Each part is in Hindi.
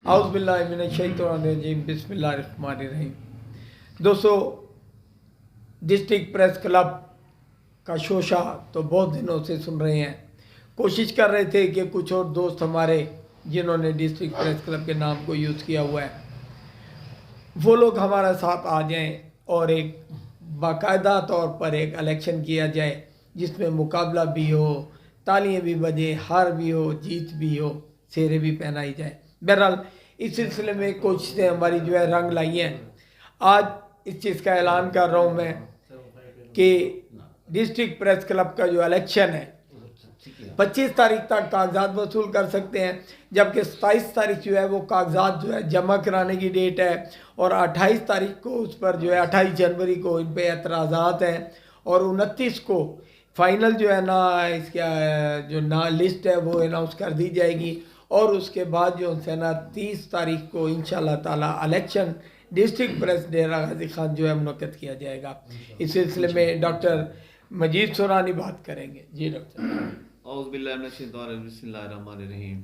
औज़ुबिल्लाहिमिनश्शैतानिर्रजीम बिस्मिल्लाहिर्रहमानिर्रहीम। दोस्तों, डिस्ट्रिक्ट प्रेस क्लब का शोशा तो बहुत दिनों से सुन रहे हैं। कोशिश कर रहे थे कि कुछ और दोस्त हमारे जिन्होंने डिस्ट्रिक्ट प्रेस क्लब के नाम को यूज़ किया हुआ है वो लोग हमारा साथ आ जाएं और एक बाकायदा तौर पर एक इलेक्शन किया जाए जिसमें मुकाबला भी हो, तालियां भी बजे, हार भी हो, जीत भी हो, सेहरे भी पहनाई जाए। बहरहाल इस सिलसिले में कोशिशें हमारी जो है रंग लाई हैं। आज इस चीज़ का ऐलान कर रहा हूँ मैं कि डिस्ट्रिक्ट प्रेस क्लब का जो इलेक्शन है 25 तारीख तक कागजात वसूल कर सकते हैं, जबकि 27 तारीख जो है वो कागजात जो है जमा कराने की डेट है और 28 तारीख को उस पर जो है 28 जनवरी को इन पे एतराज़ात हैं और 29 को फाइनल जो है ना इसका जो ना लिस्ट है वो अनाउंस कर दी जाएगी और उसके बाद जो है ना 30 तारीख को इंशाल्लाह ताला इलेक्शन डिस्ट्रिक्ट प्रेस डेरा गाजी खान जो है मुनक्किद किया जाएगा। इस सिलसिले में डॉक्टर मजीद सुरानी बात करेंगे। जी डॉक्टर। बिस्मिल्लाहिर्रहमानिर्रहीम।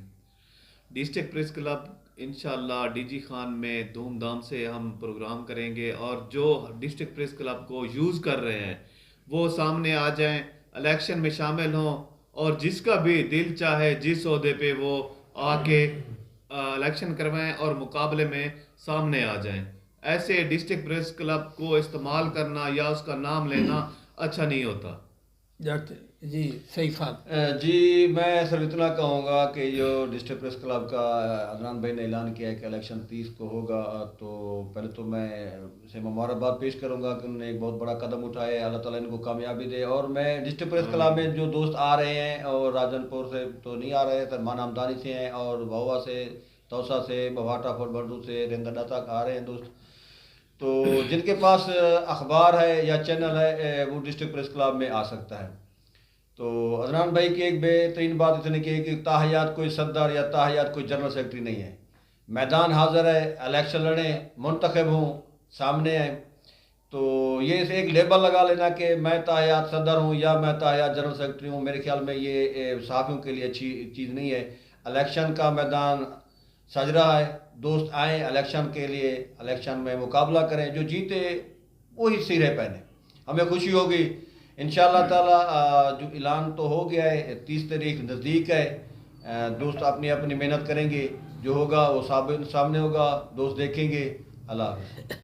डिस्ट्रिक्ट प्रेस क्लब इंशाल्लाह डीजी खान में धूमधाम से हम प्रोग्राम करेंगे और जो डिस्ट्रिक्ट प्रेस क्लब को यूज़ कर रहे हैं वो सामने आ जाएं, इलेक्शन में शामिल हों और जिसका भी दिल चाहे जिस ओहदे पे वो आके इलेक्शन करवाएं और मुकाबले में सामने आ जाएं। ऐसे डिस्ट्रिक्ट प्रेस क्लब को इस्तेमाल करना या उसका नाम लेना अच्छा नहीं होता। डॉक्टर जी सही खान जी, मैं सर इतना कहूँगा कि जो डिस्ट्रिक्ट प्रेस क्लब का अदनान भाई ने ऐलान किया है कि इलेक्शन 30 को होगा, तो पहले तो मैं इसे मुबारकबाद पेश करूँगा कि उन्होंने एक बहुत बड़ा कदम उठाया है। अल्लाह ताला इनको कामयाबी दे। और मैं डिस्ट्रिक्ट प्रेस क्लब में जो दोस्त आ रहे हैं और राजनपुर से तो नहीं आ रहे, सरमान हमदानी से हैं और भवा से, तौसा से, बवाटा फोर्ट बर्दू से, रेंगडा तक आ रहे हैं दोस्त। तो जिनके पास अखबार है या चैनल है वो डिस्ट्रिक्ट प्रेस क्लब में आ सकता है। तो अदनान भाई की एक बेहतरीन बात इसने की कि ताहयात कोई सदर या ताहयात कोई जनरल सेक्रेटरी नहीं है, मैदान हाजिर है, इलेक्शन लड़ें, मुंतखब हूँ, सामने आए। तो ये इसे एक लेबल लगा लेना कि मैं ताहयात सदर हूँ या मैं ताहयात जनरल सेक्रेटरी हूँ, मेरे ख्याल में ये सहाफ़ियों के लिए अच्छी चीज़ नहीं है। इलेक्शन का मैदान सज रहा है, दोस्त आएँ इलेक्शन के लिए, इलेक्शन में मुकाबला करें, जो जीते वही सिरे पहने, हमें खुशी होगी। इंशाअल्लाह ताला जो ऐलान तो हो गया है, 30 तारीख नज़दीक है, दोस्त अपनी अपनी मेहनत करेंगे, जो होगा वो सामने होगा, दोस्त देखेंगे। अल्लाह हाफ़िज़।